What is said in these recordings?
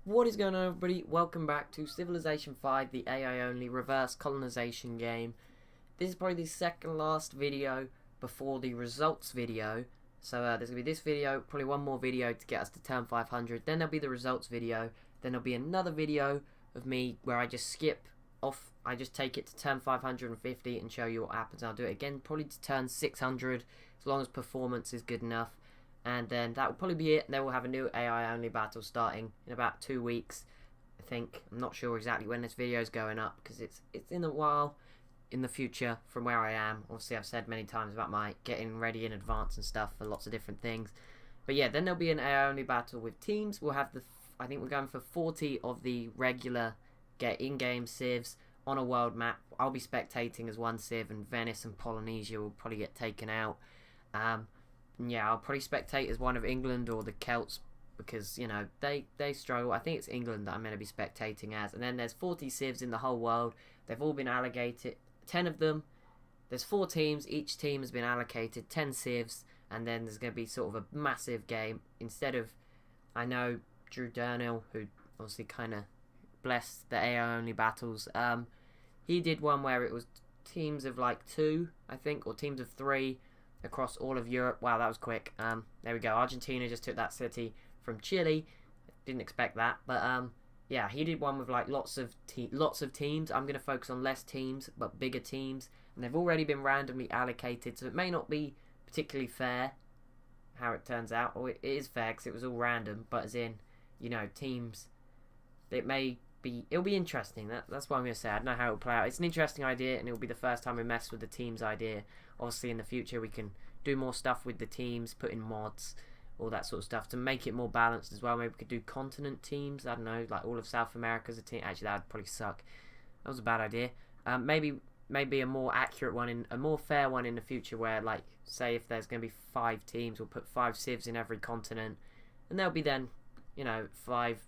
What is going on, everybody? Welcome back to Civilization 5, the AI only reverse colonization game. This is probably the second last video before the results video. So there's going to be this video, probably one more video to get us to turn 500. Then there'll be the results video. Then there'll be another video of me where I just skip off. I just take it to turn 550 and show you what happens. I'll do it again, probably to turn 600, as long as performance is good enough. And then that will probably be it. Then we'll have a new AI only battle starting in about 2 weeks, I think. I'm not sure exactly when this video is going up because it's in a while in the future from where I am. Obviously, I've said many times about my getting ready in advance and stuff for lots of different things. But yeah, then there'll be an AI only battle with teams. We'll have I think we're going for 40 of the regular in-game civs on a world map. I'll be spectating as one civ, and Venice and Polynesia will probably get taken out. Yeah, I'll probably spectate as one of England or the Celts because, you know, they struggle. I think it's England that I'm going to be spectating as. And then there's 40 civs in the whole world. They've all been allocated, 10 of them. There's 4 teams. Each team has been allocated 10 civs. And then there's going to be sort of a massive game. Instead of, I know, Drew Durnell, who obviously kind of blessed the AI only battles. He did one where it was teams of like 2, I think, or teams of 3. Across all of Europe. Wow, that was quick. There we go. Argentina just took that city from Chile. Didn't expect that, but yeah, he did one with like lots of teams. I'm going to focus on less teams, but bigger teams, and they've already been randomly allocated, so it may not be particularly fair how it turns out, or it is fair because it was all random. But as in, you know, teams, it'll be interesting. That's what I'm going to say. I don't know how it'll play out. It's an interesting idea, and it'll be the first time we mess with the teams idea. Obviously, in the future, we can do more stuff with the teams, put in mods, all that sort of stuff to make it more balanced as well. Maybe we could do continent teams. I don't know, like all of South America as a team. Actually, that would probably suck. That was a bad idea. Maybe a more accurate one, a more fair one in the future, where, like, say if there's going to be 5 teams, we'll put 5 civs in every continent, and there'll be then, you know,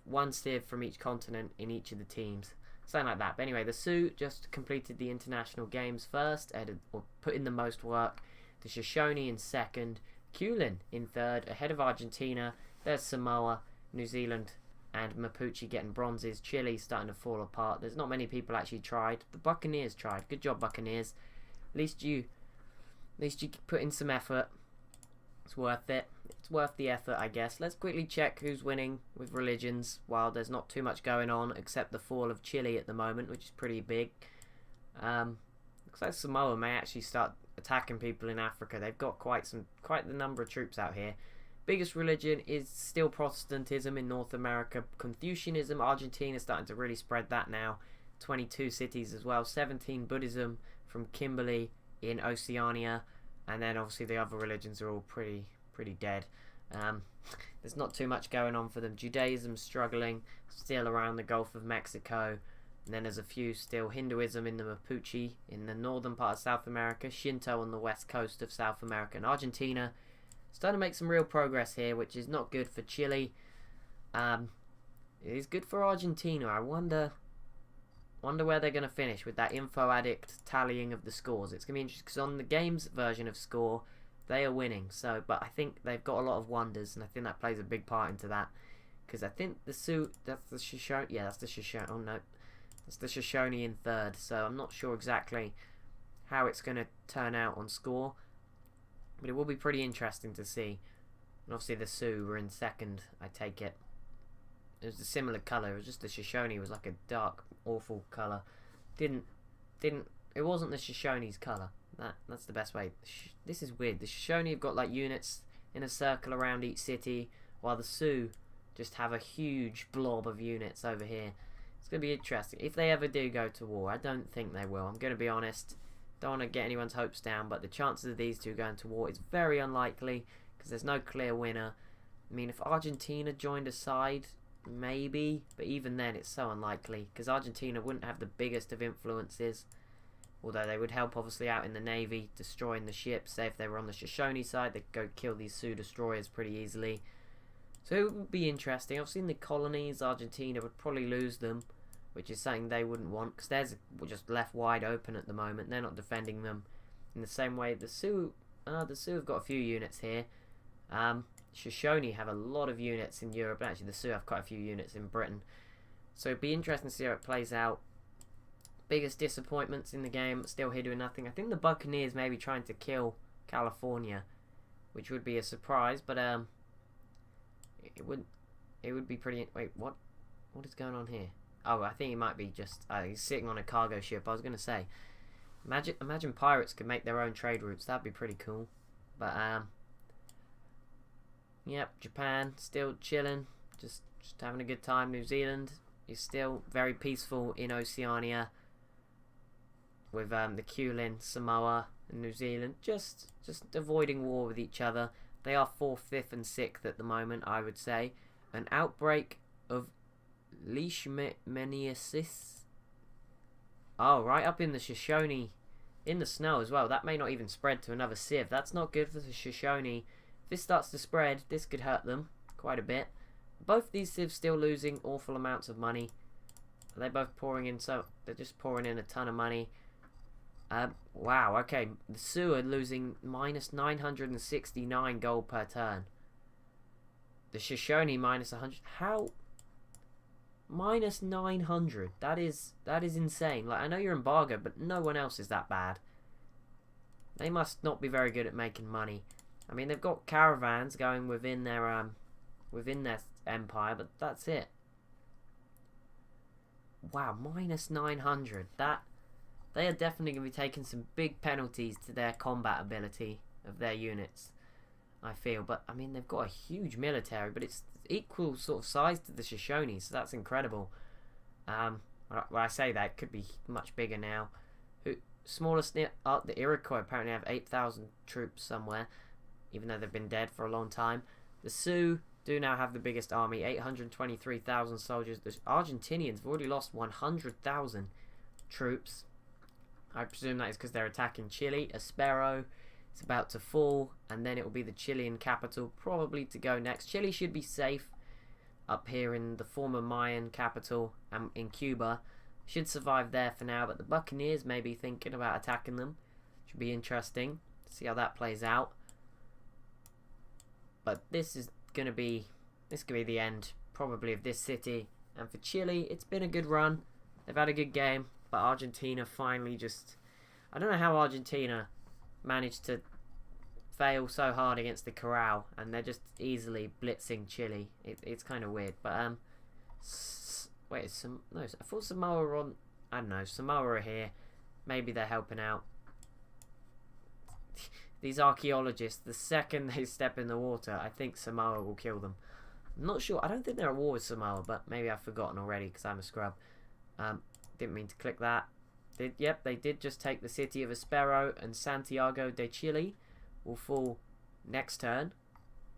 1 civ from each continent in each of the teams. Something like that. But anyway, the Sioux just completed the international games first, or put in the most work. The Shoshone in second. Kulin in third, ahead of Argentina. There's Samoa, New Zealand, and Mapuche getting bronzes. Chile starting to fall apart. There's not many people actually tried. The Buccaneers tried. Good job, Buccaneers. At least you put in some effort. It's worth it. It's worth the effort, I guess. Let's quickly check who's winning with religions while there's not too much going on except the fall of Chile at the moment, which is pretty big. Looks like Samoa may actually start attacking people in Africa. They've got quite the number of troops out here. Biggest religion is still Protestantism in North America. Confucianism, Argentina is starting to really spread that now. 22 cities as well. 17 Buddhism from Kimberley in Oceania. And then obviously the other religions are all pretty dead. There's not too much going on for them. Judaism struggling still around the Gulf of Mexico. And then there's a few still. Hinduism in the Mapuche in the northern part of South America. Shinto on the west coast of South America. And Argentina starting to make some real progress here, which is not good for Chile. It is good for Argentina. I wonder where they're going to finish with that info addict tallying of the scores. It's going to be interesting because on the game's version of score, they are winning. So, but I think they've got a lot of wonders, and I think that plays a big part into that. Because I think the Sioux, that's the Shoshone. Yeah, that's the Shoshone. Oh no, that's the Shoshone in third. So I'm not sure exactly how it's going to turn out on score, but it will be pretty interesting to see. And obviously the Sioux were in second. I take it. It was a similar colour. It was just the Shoshone was like a dark, awful colour. It wasn't the Shoshone's colour. That's the best way. This is weird. The Shoshone have got like units in a circle around each city, while the Sioux just have a huge blob of units over here. It's going to be interesting. If they ever do go to war, I don't think they will. I'm going to be honest. Don't want to get anyone's hopes down, but the chances of these two going to war is very unlikely because there's no clear winner. I mean, if Argentina joined a side, maybe, but even then it's so unlikely because Argentina wouldn't have the biggest of influences, although they would help obviously out in the navy, destroying the ships. Say if they were on the Shoshone side, they could go kill these Sioux destroyers pretty easily. So it would be interesting. Obviously in the colonies, Argentina would probably lose them, which is something they wouldn't want because theirs are just left wide open at the moment. They're not defending them in the same way. The Sioux have got a few units here. Shoshone have a lot of units in Europe, and actually the Sioux have quite a few units in Britain. So it'd be interesting to see how it plays out. Biggest disappointments in the game, still here doing nothing. I think the Buccaneers may be trying to kill California, which would be a surprise, but it would be pretty. Wait, what is going on here? Oh, I think he might be just he's sitting on a cargo ship. I was gonna say, imagine pirates could make their own trade routes. That'd be pretty cool. But yep, Japan still chilling, just having a good time. New Zealand is still very peaceful in Oceania, with the Kulin, Samoa, and New Zealand just avoiding war with each other. They are 4th, 5th, and 6th at the moment, I would say. An outbreak of leishmaniasis. Oh, right up in the Shoshone, in the snow as well. That may not even spread to another Civ. That's not good for the Shoshone. If this starts to spread, this could hurt them quite a bit. Both these Civs still losing awful amounts of money. They're both pouring in, so they're just pouring in a ton of money. Wow, okay. The Sioux are losing minus 969 gold per turn. The Shoshone minus 100. How? Minus 900. That is insane. Like, I know you're embargoed, but no one else is that bad. They must not be very good at making money. I mean, they've got caravans going within their empire, but that's it. Wow, minus 900. They are definitely going to be taking some big penalties to their combat ability of their units, I feel. But, I mean, they've got a huge military, but it's equal sort of size to the Shoshone, so that's incredible. When I say that, it could be much bigger now. Smallest, the Iroquois apparently have 8,000 troops somewhere, even though they've been dead for a long time. The Sioux do now have the biggest army, 823,000 soldiers. The Argentinians have already lost 100,000 troops. I presume that is because they're attacking Chile. Espero is about to fall, and then it will be the Chilean capital probably to go next. Chile should be safe up here in the former Mayan capital and in Cuba. Should survive there for now, but the Buccaneers may be thinking about attacking them. Should be interesting to see how that plays out. But this is going to be the end probably of this city. And for Chile, it's been a good run. They've had a good game, but Argentina finally just... I don't know how Argentina managed to fail so hard against the Corral, and they're just easily blitzing Chile. It's kind of weird, but wait, I thought Samoa were on... I don't know, Samoa are here. Maybe they're helping out. These archaeologists, the second they step in the water, I think Samoa will kill them. I'm not sure. I don't think they're at war with Samoa, but maybe I've forgotten already because I'm a scrub. Didn't mean to click that. Yep, they did just take the city of Espero, and Santiago de Chile will fall next turn,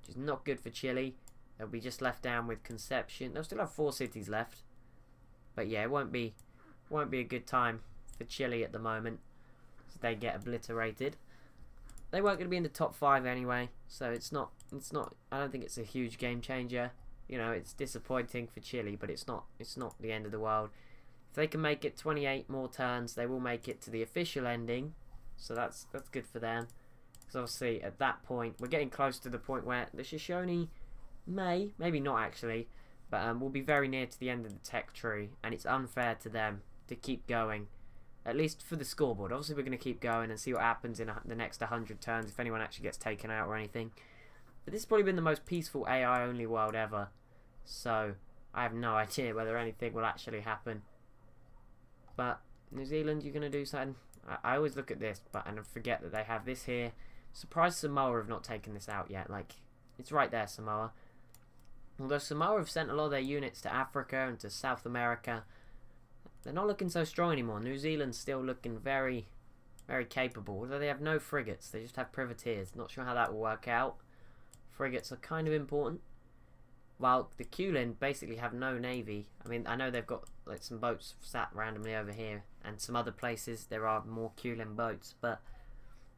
which is not good for Chile. They'll be just left down with Conception. They'll still have 4 cities left, but yeah, it won't be a good time for Chile at the moment, so they get obliterated. They weren't going to be in the top 5 anyway, so it's not. I don't think it's a huge game changer. You know, it's disappointing for Chile, but it's not the end of the world. If they can make it 28 more turns, they will make it to the official ending, so that's good for them. Because obviously at that point, we're getting close to the point where the Shoshone maybe not actually, but will be very near to the end of the tech tree, and it's unfair to them to keep going. At least for the scoreboard. Obviously we're going to keep going and see what happens in the next 100 turns, if anyone actually gets taken out or anything. But this has probably been the most peaceful AI only world ever, so I have no idea whether anything will actually happen. But New Zealand, you're going to do something? I always look at this and forget that they have this here. Surprised Samoa have not taken this out yet. Like, it's right there, Samoa. Although Samoa have sent a lot of their units to Africa and to South America, they're not looking so strong anymore. New Zealand's still looking very, very capable. Although they have no frigates, they just have privateers. Not sure how that will work out. Frigates are kind of important. While the Kulin basically have no navy. I mean, I know they've got like some boats sat randomly over here, and some other places there are more Kulin boats, but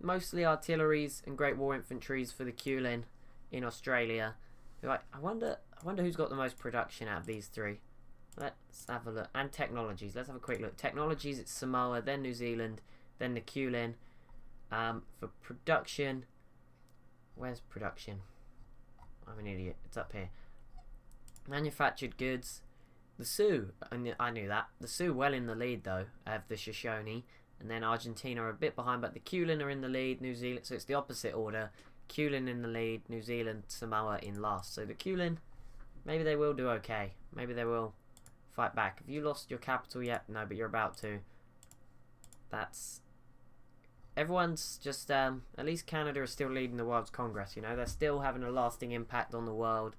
mostly artilleries and Great War infantries for the Kulin in Australia. I wonder who's got the most production out of these 3. Let's have a look. And technologies. Let's have a quick look. Technologies, it's Samoa, then New Zealand, then the Kulin. For production, where's production? I'm an idiot. It's up here. Manufactured goods. The Sioux, I knew that. The Sioux well in the lead though, of the Shoshone. And then Argentina are a bit behind, but the Kulin are in the lead, New Zealand, so it's the opposite order. Kulin in the lead, New Zealand, Samoa in last. So the Kulin, maybe they will do okay. Maybe they will fight back. Have you lost your capital yet? No, but you're about to. That's... Everyone's just, at least Canada is still leading the World's Congress, you know. They're still having a lasting impact on the world,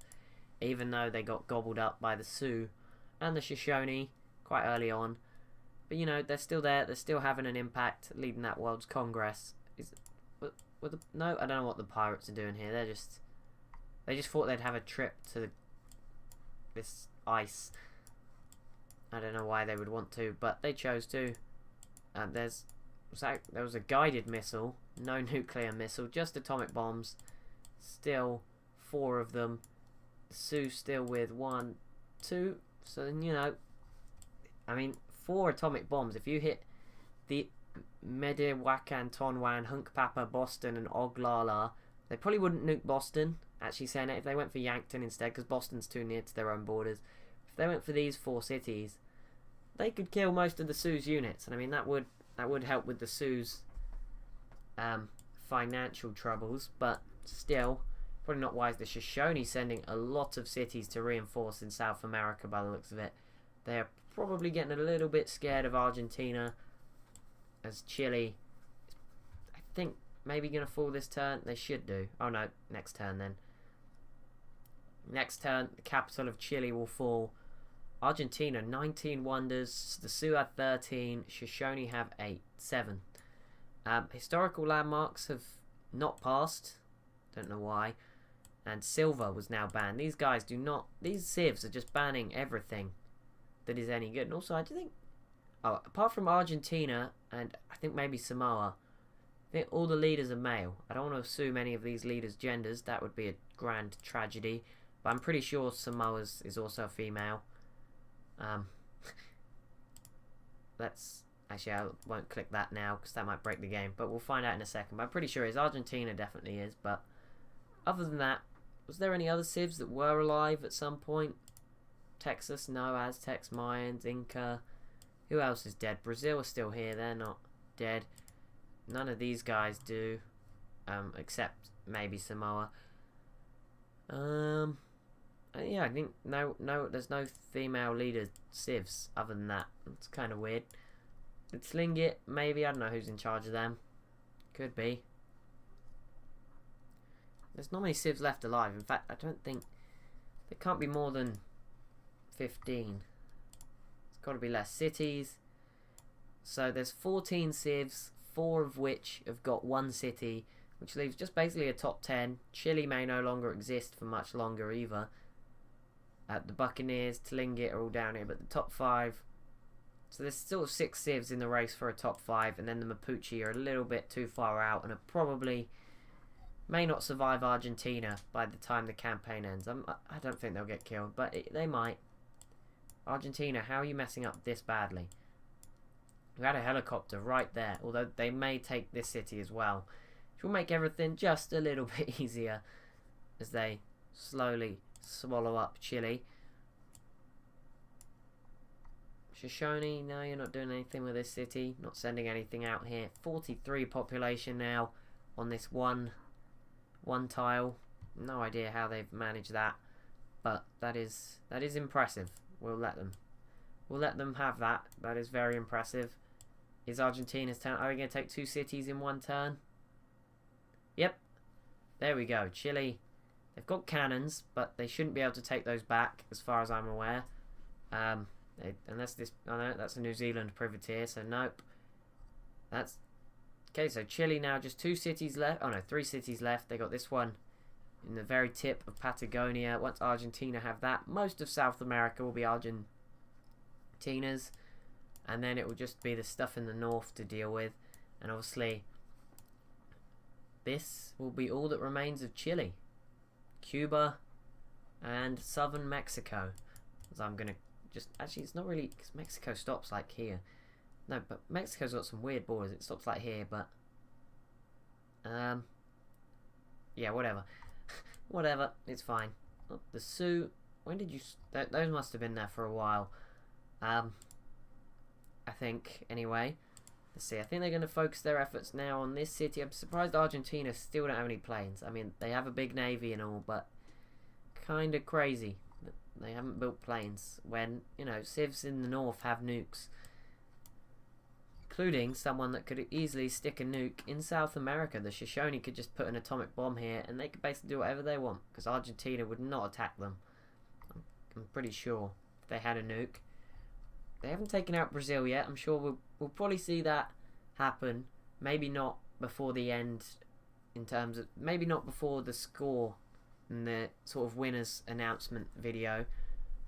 even though they got gobbled up by the Sioux and the Shoshone quite early on. But, you know, they're still there. They're still having an impact, leading that World's Congress. No, I don't know what the pirates are doing here. They just thought they'd have a trip to this ice. I don't know why they would want to, but they chose to. There was a guided missile, no nuclear missile, just atomic bombs. Still 4 of them. The Sioux still with 1, 2. So then, you know, I mean, 4 atomic bombs. If you hit the Mediwakan, Tonwan, Hunkpapa, Boston, and Oglala, they probably wouldn't nuke Boston. Actually, saying it, if they went for Yankton instead, because Boston's too near to their own borders. If they went for these 4 cities, they could kill most of the Sioux's units, and I mean that would help with the Sioux's financial troubles. But still, probably not wise. The Shoshone sending a lot of cities to reinforce in South America by the looks of it. They're probably getting a little bit scared of Argentina, as Chile, I think, maybe going to fall this turn. They should do. Oh no, next turn then. Next turn, the capital of Chile will fall. Argentina, 19 wonders. The Sioux have 13. Shoshone have 7. Historical landmarks have not passed. Don't know why. And silver was now banned. These guys do not... These civs are just banning everything that is any good. And also, I do think... Oh, apart from Argentina and I think maybe Samoa, I think all the leaders are male. I don't want to assume any of these leaders' genders. That would be a grand tragedy. But I'm pretty sure Samoa's is also a female. Let's... Actually, I won't click that now because that might break the game. But we'll find out in a second. But I'm pretty sure it is. Argentina definitely is. But other than that, was there any other civs that were alive at some point? Texas? No. Aztecs, Mayans, Inca. Who else is dead? Brazil is still here. They're not dead. None of these guys do. Except maybe Samoa. Yeah, I think no, there's no female leader civs other than that. It's kind of weird. It's Tlingit, maybe. I don't know who's in charge of them. Could be. There's not many civs left alive. In fact, I don't think... There can't be more than 15. It's got to be less. Cities. So there's 14 civs, 4 of which have got 1 city, which leaves just basically a top 10. Chile may no longer exist for much longer either. The Buccaneers, Tlingit are all down here, but the top 5... So there's still 6 civs in the race for a top 5, and then the Mapuche are a little bit too far out and are probably may not survive Argentina by the time the campaign ends. I don't think they'll get killed, but they might. Argentina, how are you messing up this badly? We had a helicopter right there, although they may take this city as well, which will make everything just a little bit easier as they slowly swallow up Chile. Shoshone, no, you're not doing anything with this city. Not sending anything out here. 43 population now on this one tile. No idea how they've managed that, but that is impressive. We'll let them have that. That is very impressive. Is Argentina's turn? Are we going to take 2 cities in 1 turn? Yep. There we go. Chile, they've got cannons, but they shouldn't be able to take those back, as far as I'm aware. Unless this... Oh no, that's a New Zealand privateer, so nope. That's... Okay, so Chile now just 2 cities left. Oh no, 3 cities left. They got this one in the very tip of Patagonia. Once Argentina have that, most of South America will be Argentina's. And then it will just be the stuff in the north to deal with. And obviously, this will be all that remains of Chile. Cuba and southern Mexico. As I'm going to just... Actually, it's not really... Because Mexico stops like here. No, but Mexico's got some weird borders. It stops like here, but... yeah, whatever. Whatever, it's fine. Oh, the Sioux, when did you... Those must have been there for a while. I think, anyway. Let's see, I think they're going to focus their efforts now on this city. I'm surprised Argentina still don't have any planes. I mean, they have a big navy and all, but kind of crazy that they haven't built planes when, you know, Civs in the north have nukes. Including someone that could easily stick a nuke in South America. The Shoshone could just put an atomic bomb here and they could basically do whatever they want, because Argentina would not attack them. I'm pretty sure if they had a nuke. They haven't taken out Brazil yet. I'm sure we'll probably see that happen. Maybe not before the end, in terms of maybe not before the score and the sort of winners announcement video,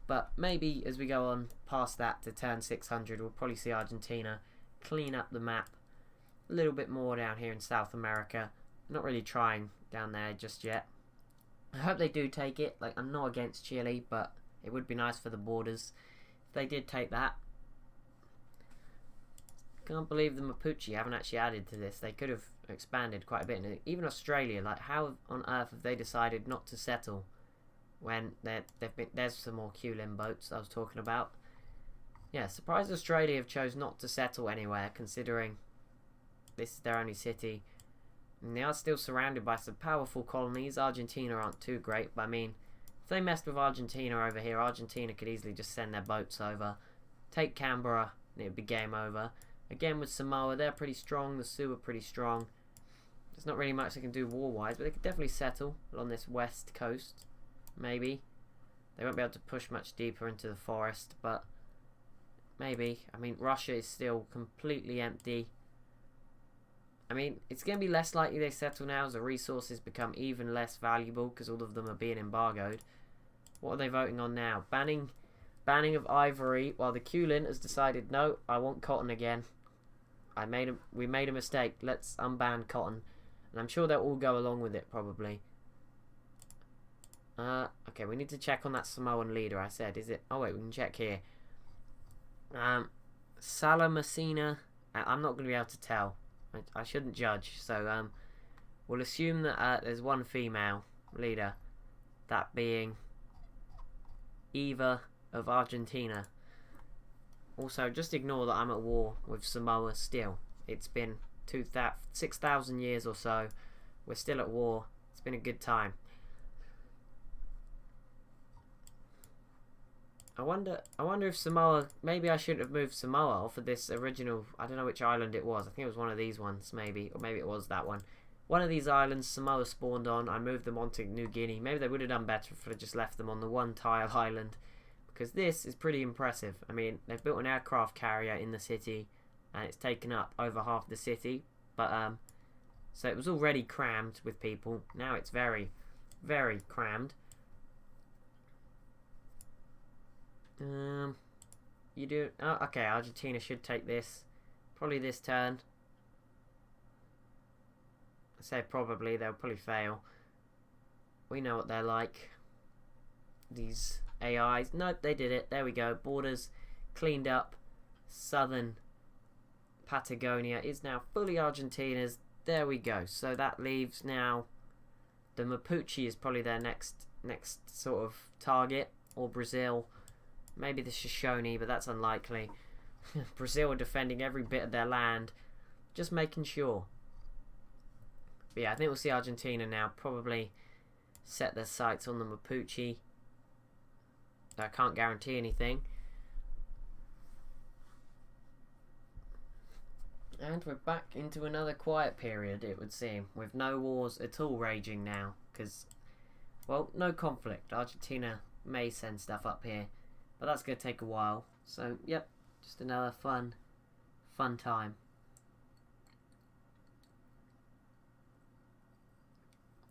but maybe as we go on past that to turn 600, we'll probably see Argentina clean up the map a little bit more down here in South America. Not really trying down there just yet. I hope they do take it. Like, I'm not against Chile, but it would be nice for the borders if they did take that. Can't believe the Mapuche haven't actually added to this. They could have expanded quite a bit. And even Australia, like, how on earth have they decided not to settle when there's some more Kulin boats I was talking about. Yeah, surprised Australia have chose not to settle anywhere, considering this is their only city. And they are still surrounded by some powerful colonies. Argentina aren't too great, but I mean, if they messed with Argentina over here, Argentina could easily just send their boats over, take Canberra, and it would be game over. Again with Samoa, they're pretty strong. The Sioux are pretty strong. There's not really much they can do war-wise, but they could definitely settle along this west coast. Maybe. They won't be able to push much deeper into the forest, but maybe. I mean, Russia is still completely empty. I mean, it's going to be less likely they settle now as the resources become even less valuable because all of them are being embargoed. What are they voting on now? Banning of ivory, while the Kulin has decided, no, I want cotton again. We made a mistake. Let's unban cotton. And I'm sure they'll all go along with it, probably. Okay, we need to check on that Samoan leader, I said. Is it? Oh, wait, we can check here. Salamasina. I'm not going to be able to tell. I shouldn't judge. So, we'll assume that there's one female leader. That being Eva of Argentina. Also, just ignore that I'm at war with Samoa still. It's been 6,000 years or so. We're still at war. It's been a good time. I wonder if Samoa... Maybe I shouldn't have moved Samoa off of this original... I don't know which island it was. I think it was one of these ones, maybe. Or maybe it was that one. One of these islands Samoa spawned on. I moved them onto New Guinea. Maybe they would have done better if I just left them on the one tile island. Because this is pretty impressive. I mean, they've built an aircraft carrier in the city. And it's taken up over half the city. But, so it was already crammed with people. Now it's very, very crammed. You do... Oh, okay, Argentina should take this. Probably this turn. I say probably, they'll probably fail. We know what they're like. These AIs. Nope, they did it. There we go. Borders cleaned up. Southern Patagonia is now fully Argentina's. There we go. So that leaves now... The Mapuche is probably their next sort of target. Or Brazil. Maybe the Shoshone, but that's unlikely. Brazil are defending every bit of their land. Just making sure. But yeah, I think we'll see Argentina now probably set their sights on the Mapuche. I can't guarantee anything. And we're back into another quiet period, it would seem. With no wars at all raging now. Because, well, no conflict. Argentina may send stuff up here. But that's going to take a while. So, yep, just another fun time.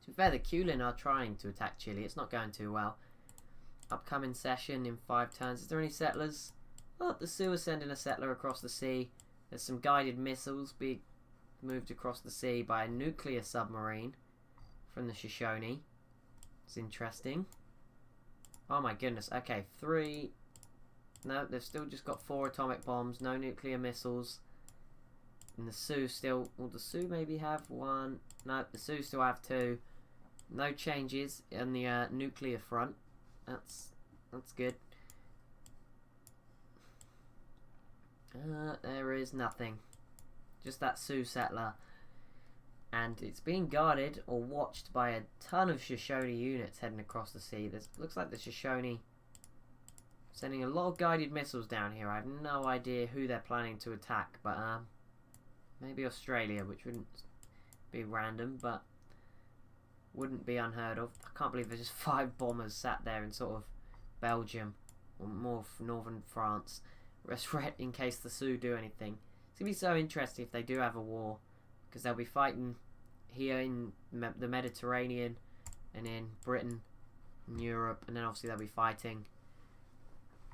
To be fair, the Kulin are trying to attack Chile. It's not going too well. Upcoming session in 5 turns. Is there any settlers? Oh, the Sioux are sending a settler across the sea. There's some guided missiles being moved across the sea by a nuclear submarine from the Shoshone. It's interesting. Oh my goodness. Okay, 3... No, they've still just got 4 atomic bombs. No nuclear missiles. And the Sioux still... Well, the Sioux maybe have 1. No, the Sioux still have 2. No changes on the nuclear front. That's good. There is nothing. Just that Sioux settler. And it's being guarded or watched by a ton of Shoshone units heading across the sea. Looks like the Shoshone sending a lot of guided missiles down here. I have no idea who they're planning to attack, but maybe Australia, which wouldn't be random, but wouldn't be unheard of. I can't believe there's just 5 bombers sat there in sort of Belgium or more northern France, in case the Sioux do anything. It's gonna be so interesting if they do have a war, because they'll be fighting here in the Mediterranean and in Britain and Europe, and then obviously they'll be fighting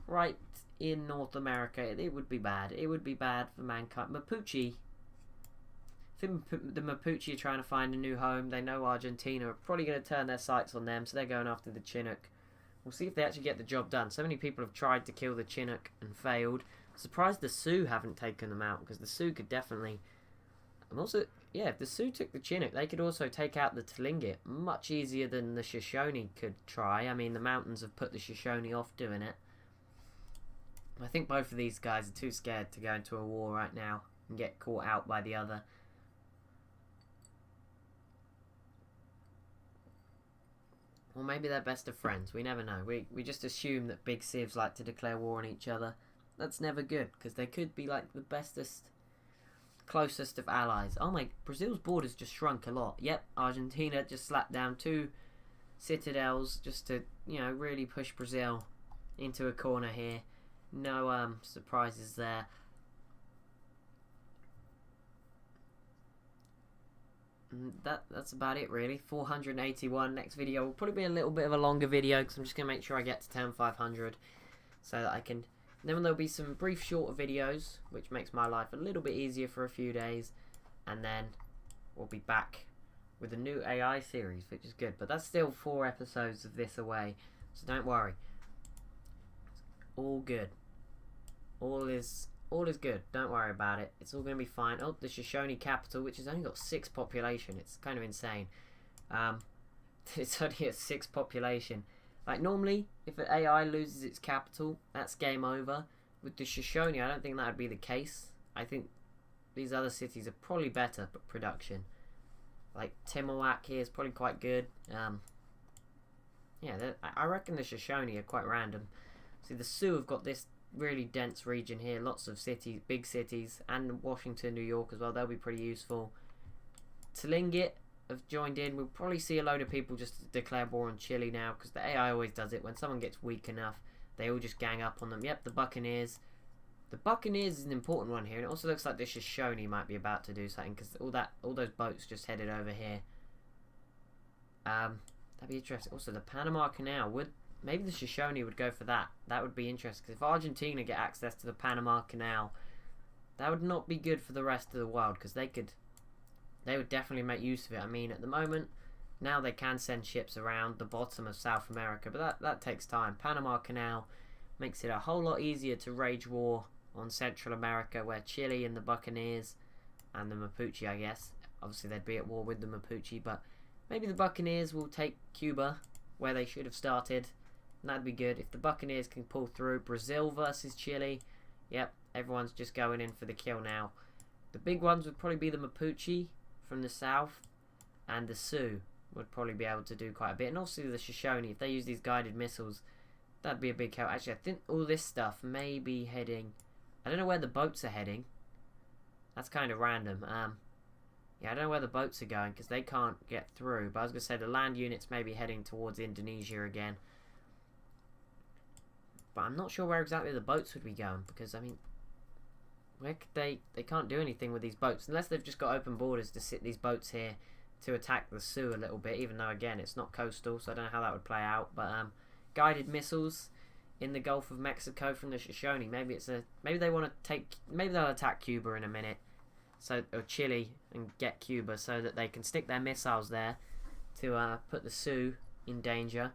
right in North America. It would be bad. It would be bad for mankind. Mapuche. I think the Mapuche are trying to find a new home. They know Argentina are probably going to turn their sights on them, so they're going after the Chinook. We'll see if they actually get the job done. So many people have tried to kill the Chinook and failed. I'm surprised the Sioux haven't taken them out, because the Sioux could definitely... And also, yeah, if the Sioux took the Chinook, they could also take out the Tlingit much easier than the Shoshone could try. I mean, the mountains have put the Shoshone off doing it. I think both of these guys are too scared to go into a war right now and get caught out by the other. Or maybe they're best of friends. We never know. We just assume that big civs like to declare war on each other. That's never good, because they could be like the bestest, closest of allies. Oh my, Brazil's borders just shrunk a lot. Yep, Argentina just slapped down 2 citadels just to, you know, really push Brazil into a corner here. No surprises there. And that's about it really. 481. Next video will probably be a little bit of a longer video, because I'm just going to make sure I get to 10,500 so that I can... Then there'll be some brief shorter videos, which makes my life a little bit easier for a few days, and then we'll be back with a new AI series, which is good. But that's still 4 episodes of this away, so don't worry. All good. All is good. Don't worry about it. It's all going to be fine. Oh, the Shoshone capital, which has only got 6 population. It's kind of insane. It's only at 6 population. Like, normally, if an AI loses its capital, that's game over. With the Shoshone, I don't think that would be the case. I think these other cities are probably better, but production. Like, Timuak here is probably quite good. Yeah, I reckon the Shoshone are quite random. See, the Sioux have got this really dense region here. Lots of cities, big cities, and Washington, New York as well. They'll be pretty useful. Tlingit have joined in. We'll probably see a load of people just declare war on Chile now, because the AI always does it. When someone gets weak enough, they all just gang up on them. Yep, the Buccaneers. The Buccaneers is an important one here, and it also looks like the Shoshone might be about to do something, because all those boats just headed over here. That'd be interesting. Also, the Panama Canal. Maybe the Shoshone would go for that. That would be interesting, because if Argentina get access to the Panama Canal, that would not be good for the rest of the world, because they would definitely make use of it. I mean, at the moment, now they can send ships around the bottom of South America, but that takes time. Panama Canal makes it a whole lot easier to wage war on Central America, where Chile and the Buccaneers and the Mapuche, I guess, obviously they'd be at war with the Mapuche, but maybe the Buccaneers will take Cuba, where they should have started, and that'd be good. If the Buccaneers can pull through. Brazil versus Chile, yep, everyone's just going in for the kill now. The big ones would probably be the Mapuche from the south, and the Sioux would probably be able to do quite a bit, and also the Shoshone. If they use these guided missiles, that'd be a big help. Actually, I think all this stuff may be heading... I don't know where the boats are heading. That's kind of random. Yeah, I don't know where the boats are going, because they can't get through. But I was going to say the land units may be heading towards Indonesia again. But I'm not sure where exactly the boats would be going, because, I mean... Where could they can't do anything with these boats, unless they've just got open borders to sit these boats here to attack the Sioux a little bit, even though, again, it's not coastal, so I don't know how that would play out. But guided missiles in the Gulf of Mexico from the Shoshone. Maybe they want to take... Maybe they'll attack Cuba in a minute, or Chile, and get Cuba, so that they can stick their missiles there to put the Sioux in danger,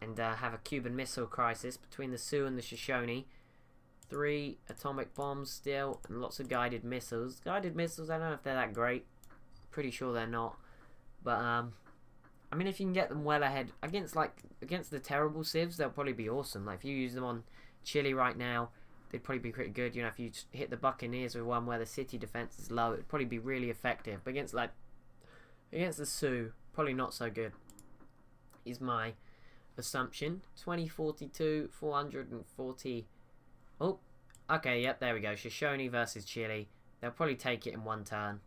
and have a Cuban Missile Crisis between the Sioux and the Shoshone. 3 atomic bombs still, and lots of guided missiles. Guided missiles, I don't know if they're that great. Pretty sure they're not. But I mean, if you can get them well ahead against the terrible civs, they'll probably be awesome. Like if you use them on Chile right now, they'd probably be pretty good. You know, if you hit the Buccaneers with one where the city defense is low, it'd probably be really effective. But against the Sioux, probably not so good. Is my assumption. 2042, 440. Oh, okay, yep, there we go. Shoshone versus Chile. They'll probably take it in one turn.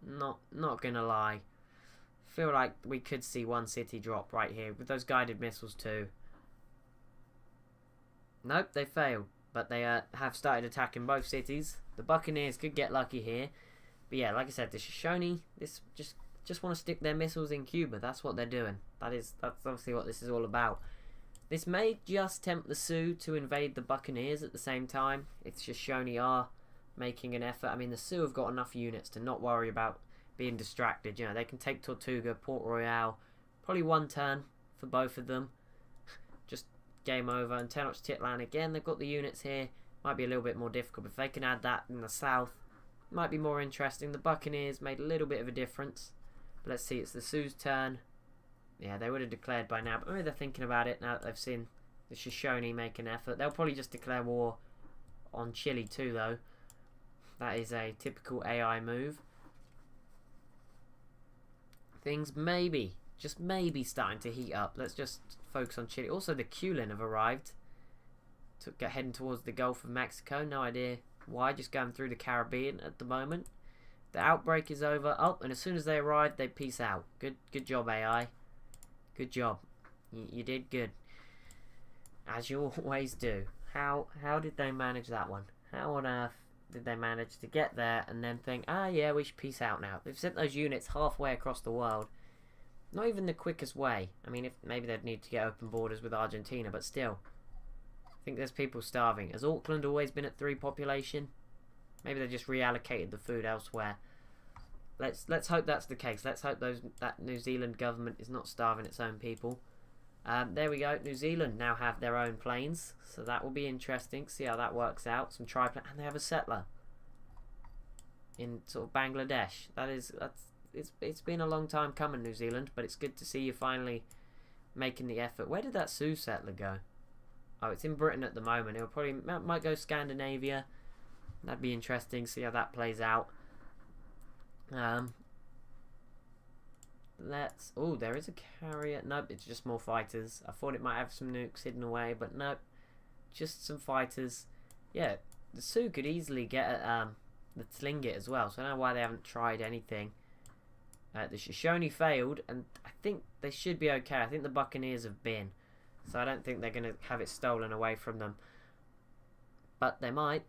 Not gonna lie. Feel like we could see one city drop right here with those guided missiles too. Nope, they failed. But they have started attacking both cities. The Buccaneers could get lucky here. But yeah, like I said, the Shoshone, this just want to stick their missiles in Cuba. That's what they're doing. That's obviously what this is all about. This may just tempt the Sioux to invade the Buccaneers at the same time. If the Shoshone are making an effort. I mean, the Sioux have got enough units to not worry about being distracted. You know, they can take Tortuga, Port Royal. Probably one turn for both of them. Just game over. And Tenochtitlan again, they've got the units here. Might be a little bit more difficult. But if they can add that in the south, might be more interesting. The Buccaneers made a little bit of a difference. But let's see, it's the Sioux's turn. Yeah, they would have declared by now. But maybe they're thinking about it now that they've seen the Shoshone make an effort. They'll probably just declare war on Chile too, though. That is a typical AI move. Things maybe, just maybe starting to heat up. Let's just focus on Chile. Also, the Kulin have arrived. Heading towards the Gulf of Mexico. No idea why. Just going through the Caribbean at the moment. The outbreak is over. Oh, and as soon as they arrive, they peace out. Good job, AI. Good job. You did good. As you always do. How did they manage that one? How on earth did they manage to get there and then think, yeah, we should peace out now? They've sent those units halfway across the world. Not even the quickest way. I mean, if maybe they'd need to get open borders with Argentina, but still. I think there's people starving. Has Auckland always been at 3 population? Maybe they just reallocated the food elsewhere. Let's hope that's the case. Let's hope that New Zealand government is not starving its own people. There we go. New Zealand now have their own planes, so that will be interesting. See how that works out. Some triplan, and they have a settler in sort of Bangladesh. It's been a long time coming, New Zealand, but it's good to see you finally making the effort. Where did that Sioux settler go? Oh, it's in Britain at the moment. It'll probably might go Scandinavia. That'd be interesting. See how that plays out. Oh, there is a carrier. Nope, it's just more fighters. I thought it might have some nukes hidden away, but nope, just some fighters. Yeah, the Sioux could easily get at the Tlingit as well, so I don't know why they haven't tried anything. The Shoshone failed, and I think they should be okay. I think the Buccaneers have been, so I don't think they're going to have it stolen away from them. But they might.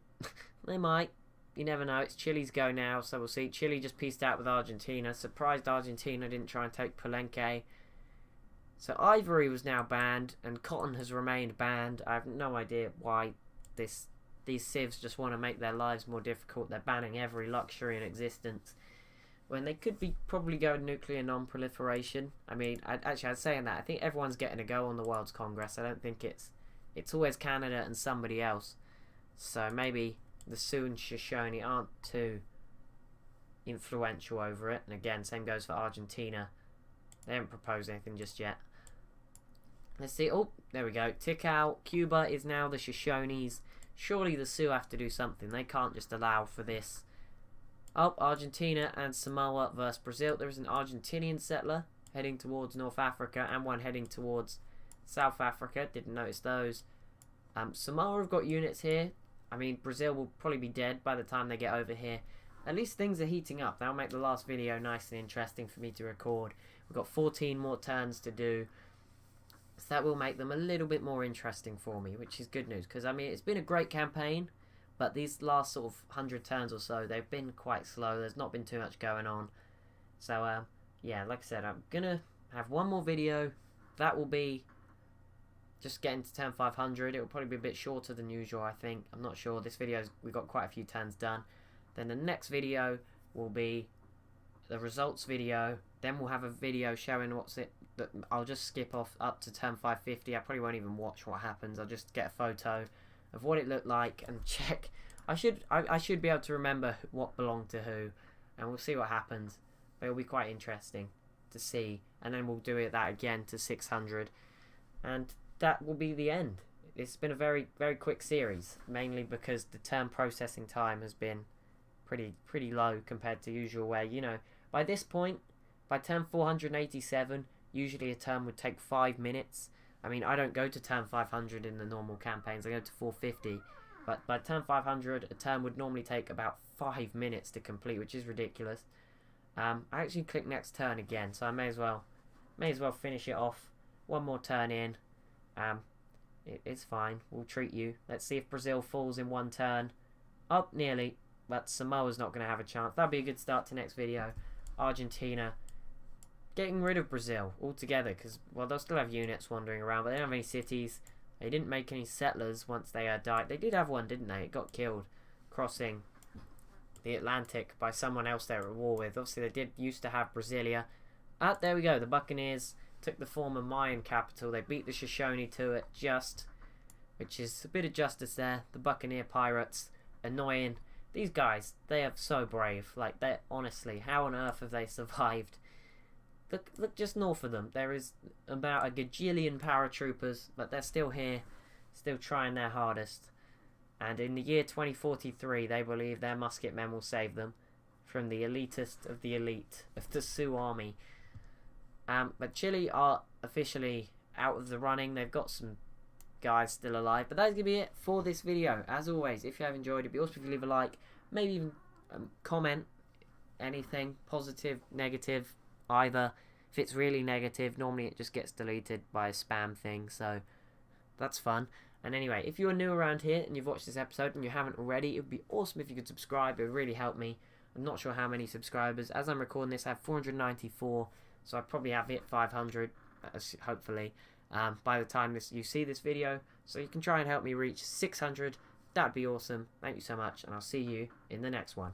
They might. You never know. It's Chile's go now, so we'll see. Chile just pieced out with Argentina. Surprised Argentina didn't try and take Palenque. So ivory was now banned, and cotton has remained banned. I have no idea why these civs just want to make their lives more difficult. They're banning every luxury in existence when they could be probably going nuclear non-proliferation. I mean, I was saying that. I think everyone's getting a go on the World's Congress. I don't think it's always Canada and somebody else. So maybe the Sioux and Shoshone aren't too influential over it. And again, same goes for Argentina. They haven't proposed anything just yet. Let's see. Oh, there we go. Tick out. Cuba is now the Shoshones. Surely the Sioux have to do something. They can't just allow for this. Oh, Argentina and Samoa versus Brazil. There is an Argentinian settler heading towards North Africa and one heading towards South Africa. Didn't notice those. Samoa have got units here. I mean, Brazil will probably be dead by the time they get over here. At least things are heating up. That'll make the last video nice and interesting for me to record. We've got 14 more turns to do. So that will make them a little bit more interesting for me, which is good news. Because, I mean, it's been a great campaign. But these last sort of 100 turns or so, they've been quite slow. There's not been too much going on. So, yeah, like I said, I'm going to have one more video. That will be just getting to turn 500. It will probably be a bit shorter than usual, I think. I'm not sure. This video's we've got quite a few turns done. Then the next video will be the results video. Then we'll have a video showing that I'll just skip off up to turn 550. I probably won't even watch what happens. I'll just get a photo of what it looked like and check. I should be able to remember what belonged to who, and we'll see what happens. But it'll be quite interesting. to see, and then we'll do that again to 600, and that will be the end. It's been a very, very quick series, mainly because the turn processing time has been pretty low compared to usual, where, you know, by this point, by turn 487, usually a turn would take 5 minutes. I mean, I don't go to turn 500 in the normal campaigns, I go to 450, but by turn 500, a turn would normally take about 5 minutes to complete, which is ridiculous. I actually click next turn again, so I may as well finish it off. One more turn in. It's fine. We'll treat you. Let's see if Brazil falls in one turn. Up nearly, but Samoa's not going to have a chance. That'd be a good start to next video. Argentina getting rid of Brazil altogether, because, well, they'll still have units wandering around, but they don't have any cities. They didn't make any settlers once they died. They did have one, didn't they? It got killed crossing the Atlantic by someone else they were at war with. Obviously, they did used to have Brasilia. There we go. The Buccaneers took the former Mayan capital. They beat the Shoshone to it, which is a bit of justice there. The Buccaneer pirates, annoying. These guys, they are so brave. Like, they honestly, how on earth have they survived? Look just north of them. There is about a gajillion paratroopers, but they're still here, still trying their hardest. And in the year 2043, they believe their musket men will save them from the elitist of the elite of the Sioux army. But Chile are officially out of the running. They've got some guys still alive. But that's going to be it for this video. As always, if you have enjoyed, it'd be awesome if you leave a like. Maybe even comment anything, positive, negative, either. If it's really negative, normally it just gets deleted by a spam thing. So that's fun. And anyway, if you're new around here and you've watched this episode and you haven't already, it would be awesome if you could subscribe. It would really help me. I'm not sure how many subscribers. As I'm recording this, I have 494. So I probably have hit 500, hopefully, by the time you see this video. So you can try and help me reach 600. That'd be awesome. Thank you so much, and I'll see you in the next one.